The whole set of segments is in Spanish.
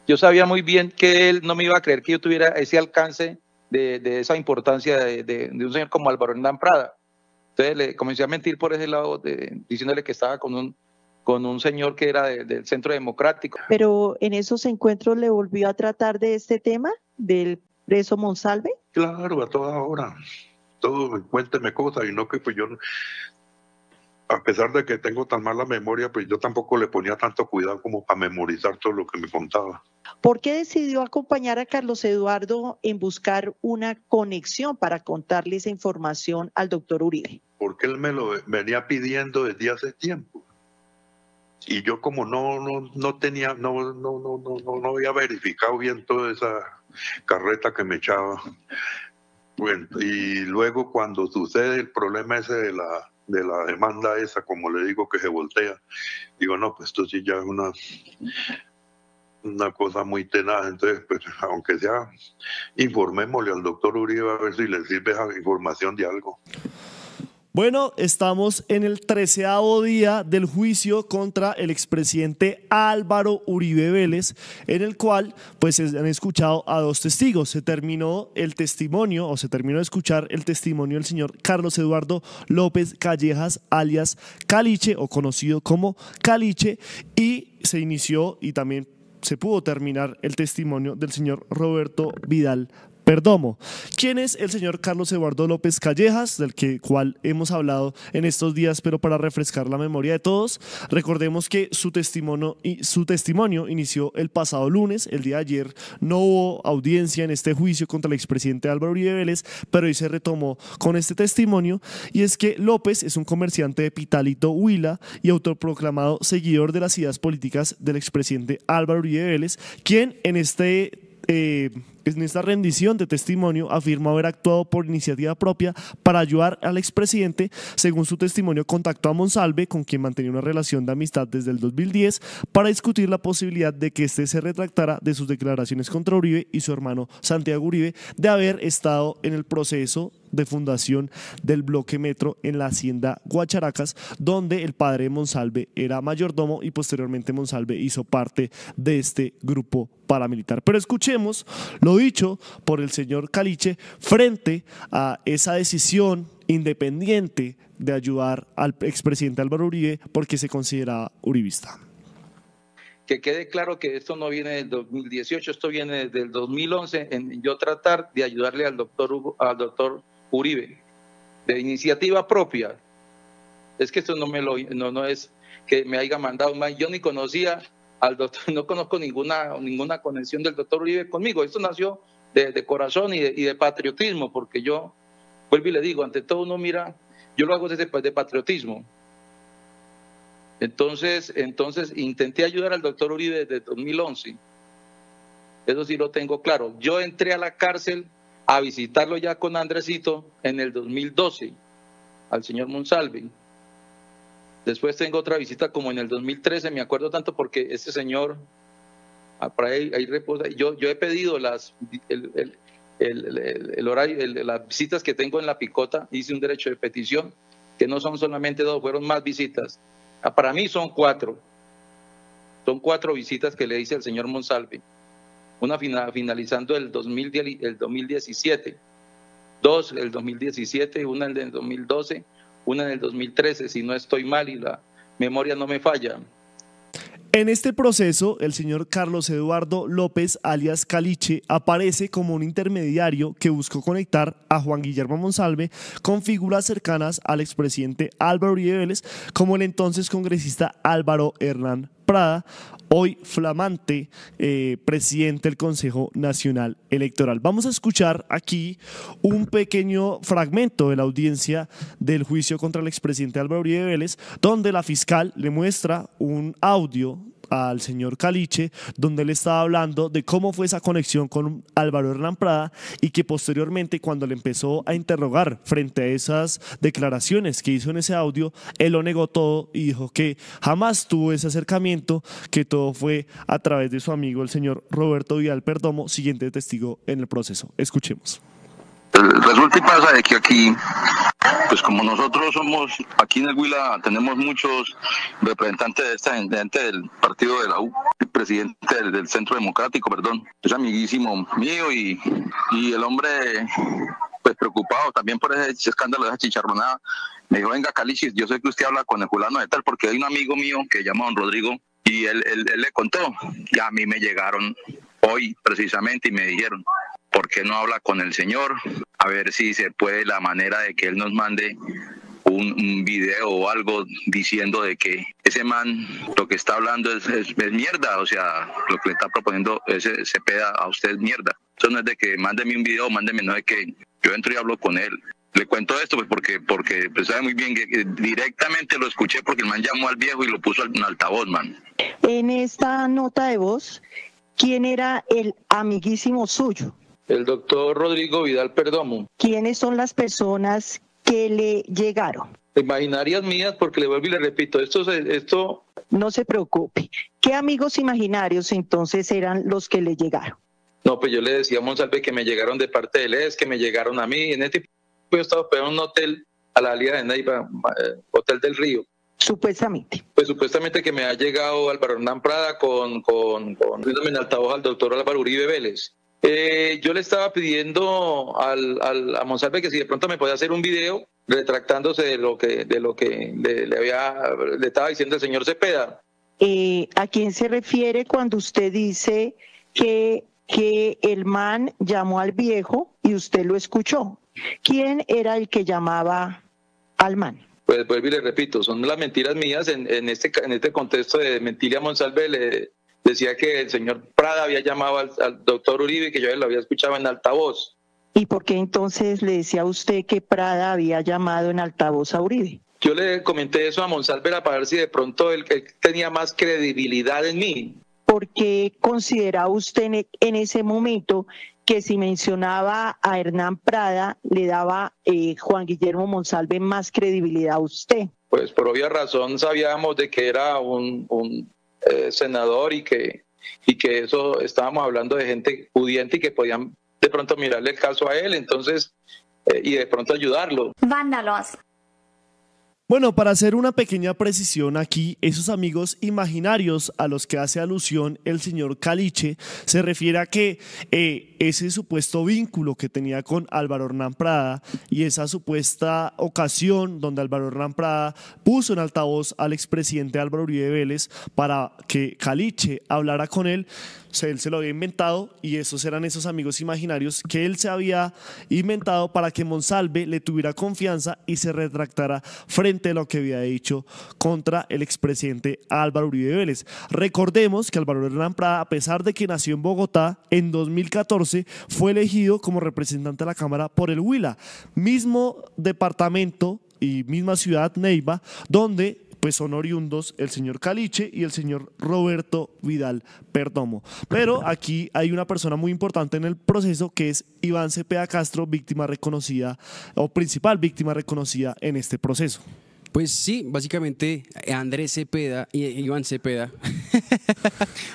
Yo sabía muy bien que él no me iba a creer que yo tuviera ese alcance de esa importancia de un señor como Álvaro Hernán Prada. Entonces le comencé a mentir por ese lado, diciéndole que estaba con un señor que era del Centro Democrático. Pero en esos encuentros le volvió a tratar de este tema, del preso Monsalve. Claro, a toda hora. Todo, cuénteme cosas, y no que pues yo, a pesar de que tengo tan mala memoria, pues yo tampoco le ponía tanto cuidado como para memorizar todo lo que me contaba. ¿Por qué decidió acompañar a Carlos Eduardo en buscar una conexión para contarle esa información al doctor Uribe? Porque él me lo venía pidiendo desde hace tiempo. Y yo como no tenía, no había verificado bien toda esa carreta que me echaba. Bueno, y luego cuando sucede el problema ese de la demanda esa, como le digo, que se voltea, digo, no, pues esto sí ya es una cosa muy tenaz. Entonces, pues aunque sea, informémosle al doctor Uribe a ver si le sirve esa información de algo. Bueno, estamos en el 13º día del juicio contra el expresidente Álvaro Uribe Vélez, en el cual pues se han escuchado a dos testigos. Se terminó de escuchar el testimonio del señor Carlos Eduardo López Callejas, alias Caliche, o conocido como Caliche, y se inició y también se pudo terminar el testimonio del señor Roberto Vidal Perdomo. ¿Quién es el señor Carlos Eduardo López Callejas, del cual hemos hablado en estos días, pero para refrescar la memoria de todos? Recordemos que su testimonio inició el pasado lunes. El día de ayer no hubo audiencia en este juicio contra el expresidente Álvaro Uribe Vélez, pero hoy se retomó con este testimonio, y es que López es un comerciante de Pitalito, Huila, y autoproclamado seguidor de las ideas políticas del expresidente Álvaro Uribe Vélez, quien en esta rendición de testimonio afirmó haber actuado por iniciativa propia para ayudar al expresidente. Según su testimonio, contactó a Monsalve, con quien mantenía una relación de amistad desde el 2010, para discutir la posibilidad de que éste se retractara de sus declaraciones contra Uribe y su hermano Santiago Uribe de haber estado en el proceso de fundación del bloque Metro en la hacienda Guacharacas, donde el padre de Monsalve era mayordomo y posteriormente Monsalve hizo parte de este grupo paramilitar. Pero escuchemos lo dicho por el señor Caliche frente a esa decisión independiente de ayudar al expresidente Álvaro Uribe porque se consideraba uribista. Que quede claro que esto no viene del 2018, esto viene del 2011, en yo tratar de ayudarle al doctor Uribe, de iniciativa propia. Es que esto no es que me haya mandado más. Yo ni conocía al doctor, no conozco ninguna conexión del doctor Uribe conmigo. Esto nació de corazón y de patriotismo, porque yo, vuelvo y le digo, ante todo uno mira, yo lo hago de patriotismo. Entonces intenté ayudar al doctor Uribe desde 2011. Eso sí lo tengo claro. Yo entré a la cárcel a visitarlo ya con Andresito en el 2012, al señor Monsalve. Después tengo otra visita como en el 2013, me acuerdo tanto porque ese señor, para ahí reposa. Yo he pedido el horario, las visitas que tengo en la picota, hice un derecho de petición, que no son solamente 2, fueron más visitas. Para mí son 4. Son 4 visitas que le hice al señor Monsalve. Una finalizando el 2017, 2 el 2017, una en el 2012, una en el 2013, si no estoy mal y la memoria no me falla. En este proceso, el señor Carlos Eduardo López, alias Caliche, aparece como un intermediario que buscó conectar a Juan Guillermo Monsalve con figuras cercanas al expresidente Álvaro Uribe Vélez, como el entonces congresista Álvaro Hernán Prada, hoy flamante presidente del Consejo Nacional Electoral. Vamos a escuchar aquí un pequeño fragmento de la audiencia del juicio contra el expresidente Álvaro Uribe Vélez, donde la fiscal le muestra un audio al señor Caliche, donde él estaba hablando de cómo fue esa conexión con Álvaro Hernán Prada, y que posteriormente, cuando le empezó a interrogar frente a esas declaraciones que hizo en ese audio, él lo negó todo y dijo que jamás tuvo ese acercamiento, que todo fue a través de su amigo el señor Roberto Vidal Perdomo, siguiente testigo en el proceso. Escuchemos. Resulta y pasa de que aquí Pues como nosotros somos, aquí en el Huila tenemos muchos representantes de esta gente del partido de la U, el presidente del Centro Democrático, perdón, es amiguísimo mío y el hombre, pues preocupado también por ese escándalo de esa chicharronada, me dijo, venga Caliche, yo sé que usted habla con el fulano de tal, porque hay un amigo mío que se llama don Rodrigo y él le contó, y a mí me llegaron hoy precisamente y me dijeron, ¿por qué no habla con el señor? A ver si se puede la manera de que él nos mande un video o algo diciendo de que ese man lo que está hablando es mierda, o sea, lo que le está proponiendo ese Cepeda a usted es mierda. Eso no es de que mándeme un video, mándeme, no es que yo entro y hablo con él. Le cuento esto pues porque pues sabe muy bien que directamente lo escuché porque el man llamó al viejo y lo puso en altavoz, man. En esta nota de voz, ¿quién era el amiguísimo suyo? El doctor Rodrigo Vidal Perdomo. ¿Quiénes son las personas que le llegaron? Imaginarias mías, porque le vuelvo y le repito, esto... No se preocupe. ¿Qué amigos imaginarios entonces eran los que le llegaron? No, pues yo le decía a Monsalve que me llegaron de parte de él, que me llegaron a mí. En este tiempo yo estaba hospedado en un hotel a la salida de Neiva, Hotel del Río. Supuestamente. Pues supuestamente que me ha llegado Álvaro Hernán Prada poniéndome en altavoz al doctor Álvaro Uribe Vélez. Yo le estaba pidiendo a Monsalve que si de pronto me podía hacer un video retractándose de lo que le estaba diciendo el señor Cepeda. ¿A quién se refiere cuando usted dice que el man llamó al viejo y usted lo escuchó? ¿Quién era el que llamaba al man? Pues vuelvo y le repito, son las mentiras mías. En este contexto de mentirle a Monsalve, le decía que el señor Prada había llamado al doctor Uribe y que yo lo había escuchado en altavoz. ¿Y por qué entonces le decía a usted que Prada había llamado en altavoz a Uribe? Yo le comenté eso a Monsalve para ver si de pronto él tenía más credibilidad en mí. ¿Por qué consideraba usted en ese momento que si mencionaba a Hernán Prada le daba Juan Guillermo Monsalve más credibilidad a usted? Pues por obvia razón sabíamos de que era un senador y que eso estábamos hablando de gente pudiente y que podían de pronto mirarle el caso a él, entonces y de pronto ayudarlo. Vándalos. Bueno, para hacer una pequeña precisión aquí, esos amigos imaginarios a los que hace alusión el señor Caliche se refiere a que ese supuesto vínculo que tenía con Álvaro Hernán Prada y esa supuesta ocasión donde Álvaro Hernán Prada puso en altavoz al expresidente Álvaro Uribe Vélez para que Caliche hablara con él, él se lo había inventado y esos eran esos amigos imaginarios que él se había inventado para que Monsalve le tuviera confianza y se retractara frente a lo que había dicho contra el expresidente Álvaro Uribe Vélez. Recordemos que Álvaro Hernán Prada, a pesar de que nació en Bogotá, en 2014 fue elegido como representante de la Cámara por el Huila, mismo departamento y misma ciudad, Neiva, donde pues son oriundos el señor Caliche y el señor Roberto Vidal Perdomo. Pero aquí hay una persona muy importante en el proceso que es Iván Cepeda Castro, víctima reconocida o principal víctima reconocida en este proceso. Pues sí, básicamente Andrés Cepeda y Iván Cepeda.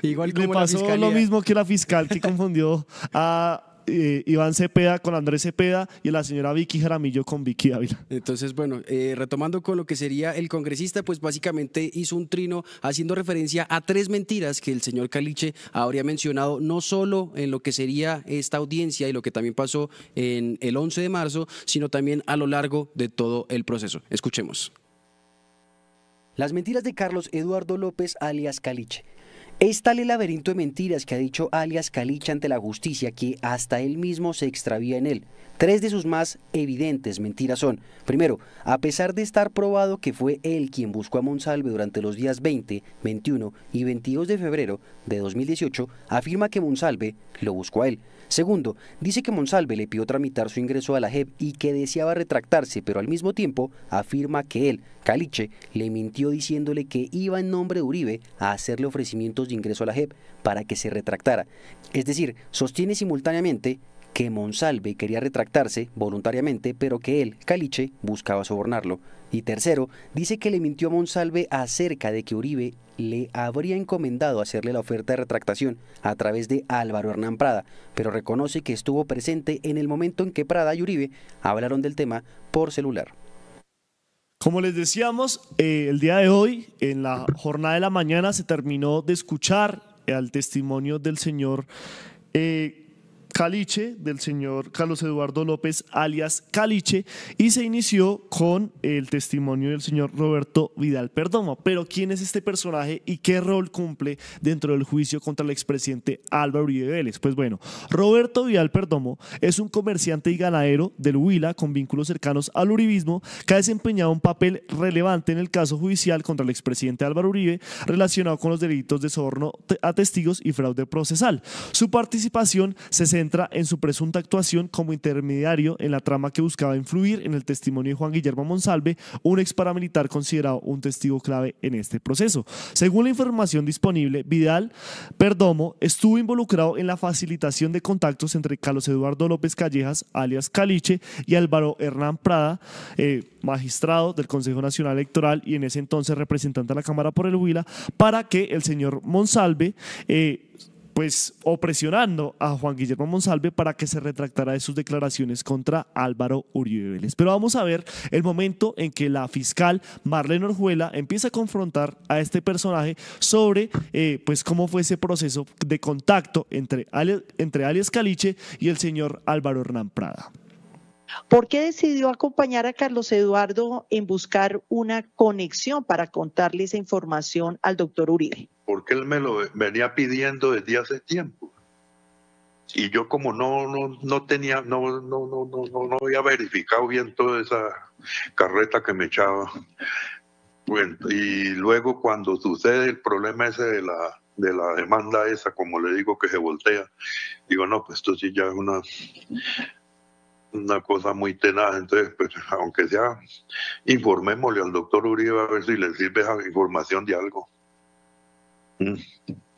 Igual como le pasó lo mismo que la fiscal que confundió a Iván Cepeda con Andrés Cepeda y la señora Vicky Jaramillo con Vicky Ávila. Entonces, bueno, retomando con lo que sería el congresista, pues básicamente hizo un trino haciendo referencia a 3 mentiras que el señor Caliche habría mencionado, no solo en lo que sería esta audiencia y lo que también pasó en el 11 de marzo, sino también a lo largo de todo el proceso. Escuchemos. Las mentiras de Carlos Eduardo López, alias Caliche. Es tal el laberinto de mentiras que ha dicho alias Caliche ante la justicia que hasta él mismo se extravía en él. 3 de sus más evidentes mentiras son: primero, a pesar de estar probado que fue él quien buscó a Monsalve durante los días 20, 21 y 22 de febrero de 2018, afirma que Monsalve lo buscó a él. Segundo, dice que Monsalve le pidió tramitar su ingreso a la JEP y que deseaba retractarse, pero al mismo tiempo afirma que él, Caliche, le mintió diciéndole que iba en nombre de Uribe a hacerle ofrecimientos de ingreso a la JEP para que se retractara. Es decir, sostiene simultáneamente que Monsalve quería retractarse voluntariamente, pero que él, Caliche, buscaba sobornarlo. Y tercero, dice que le mintió a Monsalve acerca de que Uribe le habría encomendado hacerle la oferta de retractación a través de Álvaro Hernán Prada, pero reconoce que estuvo presente en el momento en que Prada y Uribe hablaron del tema por celular. Como les decíamos, el día de hoy, en la jornada de la mañana, se terminó de escuchar al testimonio del señor Caliche, del señor Carlos Eduardo López, alias Caliche, y se inició con el testimonio del señor Roberto Vidal Perdomo. Pero ¿quién es este personaje y qué rol cumple dentro del juicio contra el expresidente Álvaro Uribe Vélez? Pues bueno, Roberto Vidal Perdomo es un comerciante y ganadero del Huila con vínculos cercanos al uribismo que ha desempeñado un papel relevante en el caso judicial contra el expresidente Álvaro Uribe relacionado con los delitos de soborno a testigos y fraude procesal. Su participación se centra en su presunta actuación como intermediario en la trama que buscaba influir en el testimonio de Juan Guillermo Monsalve, un ex paramilitar considerado un testigo clave en este proceso. Según la información disponible, Vidal Perdomo estuvo involucrado en la facilitación de contactos entre Carlos Eduardo López Callejas, alias Caliche, y Álvaro Hernán Prada, magistrado del Consejo Nacional Electoral y en ese entonces representante de la Cámara por el Huila, para que el señor Monsalve o presionando a Juan Guillermo Monsalve para que se retractara de sus declaraciones contra Álvaro Uribe Vélez. Pero vamos a ver el momento en que la fiscal Marlene Orjuela empieza a confrontar a este personaje sobre cómo fue ese proceso de contacto entre alias Caliche y el señor Álvaro Hernán Prada. ¿Por qué decidió acompañar a Carlos Eduardo en buscar una conexión para contarle esa información al doctor Uribe? Porque él me lo venía pidiendo desde hace tiempo. Y yo como no había verificado bien toda esa carreta que me echaba. Bueno, y luego cuando sucede el problema ese de la demanda esa, como le digo, que se voltea, digo, no, pues esto sí ya es una cosa muy tenaz. Entonces, pues, aunque sea, informémosle al doctor Uribe a ver si le sirve esa información de algo.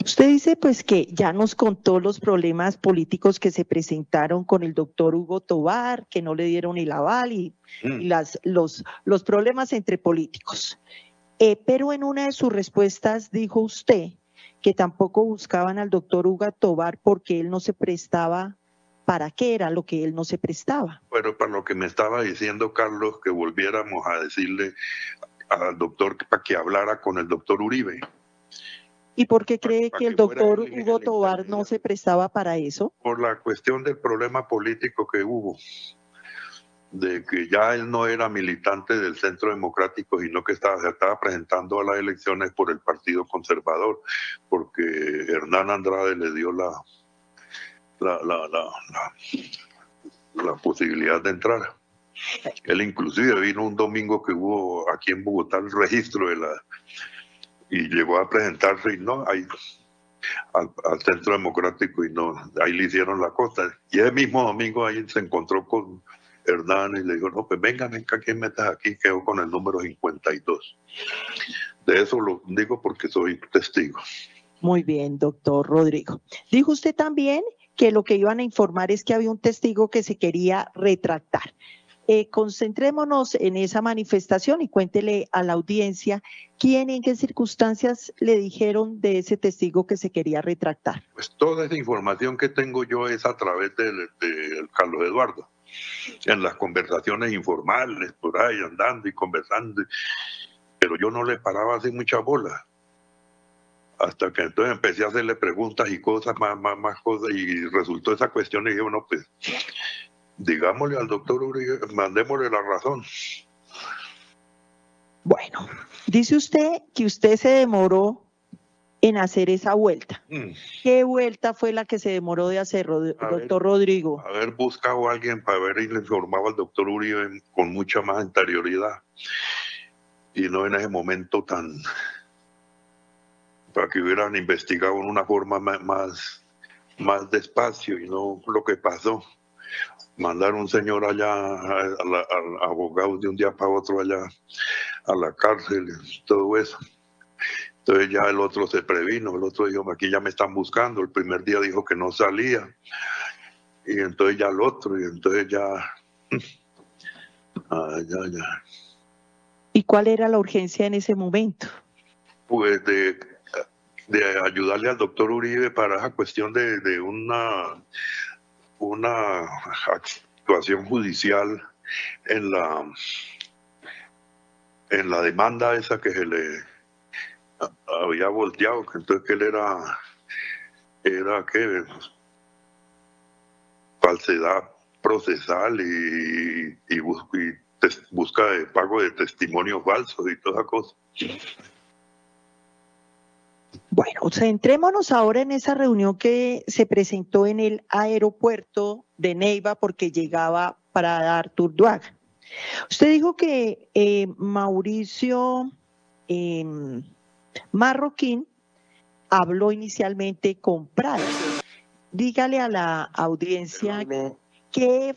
Usted dice pues que ya nos contó los problemas políticos que se presentaron con el doctor Hugo Tovar, que no le dieron el aval y los problemas entre políticos. Pero en una de sus respuestas dijo usted que tampoco buscaban al doctor Hugo Tovar porque él no se prestaba. ¿Para qué era lo que él no se prestaba? Bueno, para lo que me estaba diciendo Carlos, que volviéramos a decirle al doctor para que hablara con el doctor Uribe. ¿Y por qué cree que el doctor Hugo Tovar no se prestaba para eso? Por la cuestión del problema político que hubo, de que ya él no era militante del Centro Democrático, sino que se estaba presentando a las elecciones por el Partido Conservador, porque Hernán Andrade le dio la posibilidad de entrar. Él inclusive vino un domingo que hubo aquí en Bogotá el registro y llegó a presentarse y no, al Centro Democrático y no, ahí le hicieron la cosa. Y ese mismo domingo ahí se encontró con Hernán y le dijo, no, pues venga, ¿quién metas aquí? Quedó con el número 52. De eso lo digo porque soy testigo. Muy bien, doctor Rodrigo. Dijo usted también que lo que iban a informar es que había un testigo que se quería retractar. Concentrémonos en esa manifestación y cuéntele a la audiencia quién, en qué circunstancias le dijeron de ese testigo que se quería retractar. Pues toda esa información que tengo yo es a través de Carlos Eduardo, en las conversaciones informales, por ahí andando y conversando, pero yo no le paraba así mucha bola. Hasta que entonces empecé a hacerle preguntas y cosas, más cosas, y resultó esa cuestión y dije, bueno, pues digámosle al doctor Uribe, mandémosle la razón. Bueno, dice usted que usted se demoró en hacer esa vuelta. ¿Qué vuelta fue la que se demoró de hacer, doctor Rodrigo? Haber buscado a alguien para ver y le informaba al doctor Uribe con mucha más anterioridad. Y no en ese momento para que hubieran investigado en una forma más despacio y no lo que pasó. Mandar un señor allá al abogado de un día para otro allá a la cárcel, todo eso. Entonces ya el otro se previno, el otro dijo, aquí ya me están buscando. El primer día dijo que no salía y entonces ya el otro, y entonces ya... ¿Y cuál era la urgencia en ese momento? Pues de ayudarle al doctor Uribe para esa cuestión de una actuación judicial en la demanda esa que se le había volteado, que entonces que él era ¿qué? Falsedad procesal y busca de pago de testimonios falsos y todas esas cosas. Bueno, centrémonos ahora en esa reunión que se presentó en el aeropuerto de Neiva porque llegaba Prada Artur Duaga. Usted dijo que Mauricio Marroquín habló inicialmente con Prada. Dígale a la audiencia en qué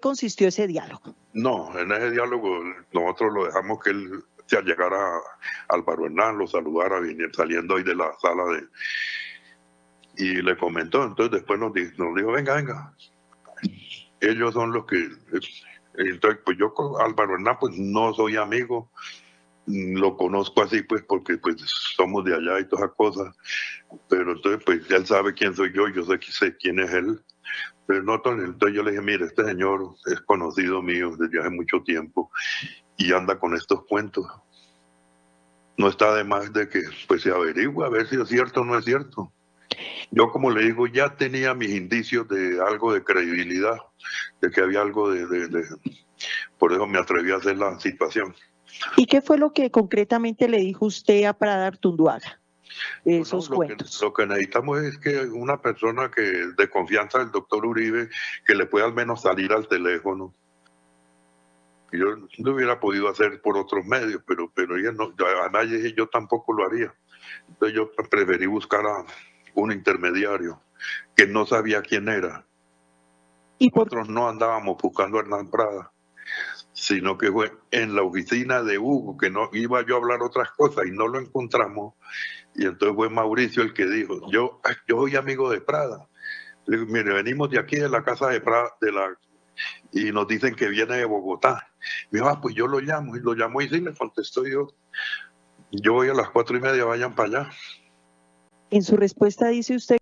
consistió ese diálogo. No, en ese diálogo nosotros lo dejamos que él se llegara a Álvaro Hernán, lo saludara saliendo ahí de la sala y le comentó. Entonces después nos dijo, venga, ellos son los que... Entonces pues yo con Álvaro Hernán pues no soy amigo, lo conozco así pues porque pues somos de allá y todas esas cosas, pero entonces pues él sabe quién soy yo sé quién es él. Pero no, entonces yo le dije, mire, este señor es conocido mío desde hace mucho tiempo y anda con estos cuentos. No está de más de que pues se averigüe a ver si es cierto o no es cierto. Yo, como le digo, ya tenía mis indicios de algo de credibilidad, de que había algo por eso me atreví a hacer la situación. ¿Y qué fue lo que concretamente le dijo usted a Prada Artur Duaga? Esos cuentos. Lo que necesitamos es que una persona que de confianza del doctor Uribe, que le pueda al menos salir al teléfono. Yo no hubiera podido hacer por otros medios, pero ella no, además yo tampoco lo haría. Entonces yo preferí buscar a un intermediario que no sabía quién era. ¿Y nosotros no andábamos buscando a Hernán Prada, sino que fue en la oficina de Hugo, que no iba yo a hablar otras cosas y no lo encontramos. Y entonces fue Mauricio el que dijo, yo soy amigo de Prada. Le digo, mire, venimos de aquí de la casa de Prada, y nos dicen que viene de Bogotá. Y me dijo, pues yo lo llamo. Y lo llamó y sí, le contestó yo voy a las 4:30, vayan para allá. En su respuesta dice usted.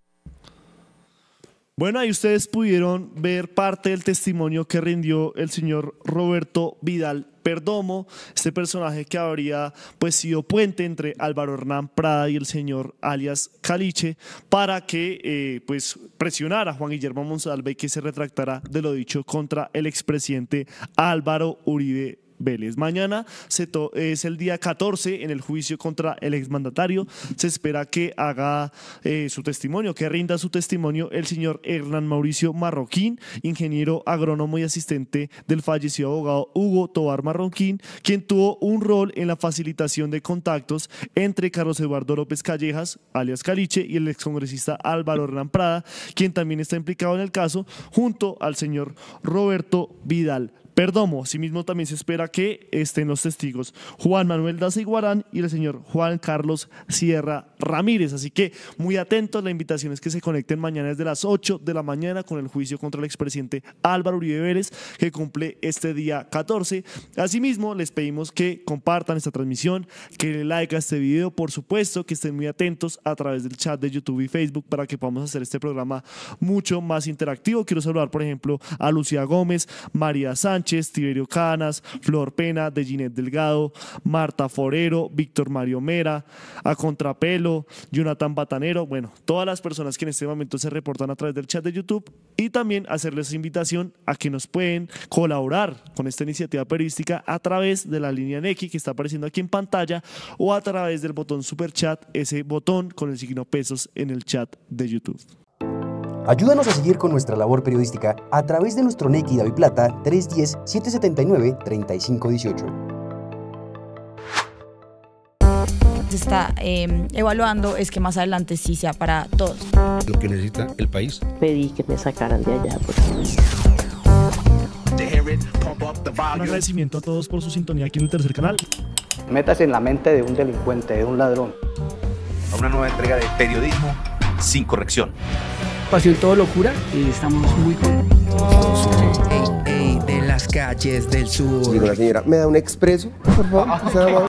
Bueno, ahí ustedes pudieron ver parte del testimonio que rindió el señor Roberto Vidal Perdomo, este personaje que habría pues sido puente entre Álvaro Hernán Prada y el señor alias Caliche para que pues presionara a Juan Guillermo Monsalve y que se retractara de lo dicho contra el expresidente Álvaro Uribe Vélez. Mañana es el día 14 en el juicio contra el exmandatario. Se espera que haga su testimonio, que rinda su testimonio el señor Hernán Mauricio Marroquín, ingeniero agrónomo y asistente del fallecido abogado Hugo Tobar Marroquín, quien tuvo un rol en la facilitación de contactos entre Carlos Eduardo López Callejas, alias Caliche, y el excongresista Álvaro Hernán Prada, quien también está implicado en el caso, junto al señor Roberto Vidal Perdomo. Asimismo, también se espera que estén los testigos Juan Manuel Daza Iguarán y el señor Juan Carlos Sierra Ramírez. Así que muy atentos, la invitación es que se conecten mañana desde las 8 de la mañana con el juicio contra el expresidente Álvaro Uribe Vélez, que cumple este día 14. Asimismo, les pedimos que compartan esta transmisión, que le like a este video, por supuesto, que estén muy atentos a través del chat de YouTube y Facebook para que podamos hacer este programa mucho más interactivo. Quiero saludar, por ejemplo, a Lucía Gómez, María Sánchez, Tiberio Canas, Flor Pena, de Ginette Delgado, Marta Forero, Víctor Mario Mera, a Contrapelo, Jonathan Batanero, bueno, todas las personas que en este momento se reportan a través del chat de YouTube, y también hacerles invitación a que nos pueden colaborar con esta iniciativa periodística a través de la línea Nequi que está apareciendo aquí en pantalla o a través del botón Super Chat, ese botón con el signo pesos en el chat de YouTube. Ayúdanos a seguir con nuestra labor periodística a través de nuestro Nequi Daviplata 310-779-3518. Se está evaluando es que más adelante sí sea para todos. Lo que necesita el país. Pedí que me sacaran de allá. Un agradecimiento a todos por su sintonía aquí en el tercer canal. Métase en la mente de un delincuente, de un ladrón. A una nueva entrega de Periodismo sin corrección. Pasión Todo Locura y estamos muy contentos. De las calles del sur. Digo, la señora, ¿me da un expreso, por favor?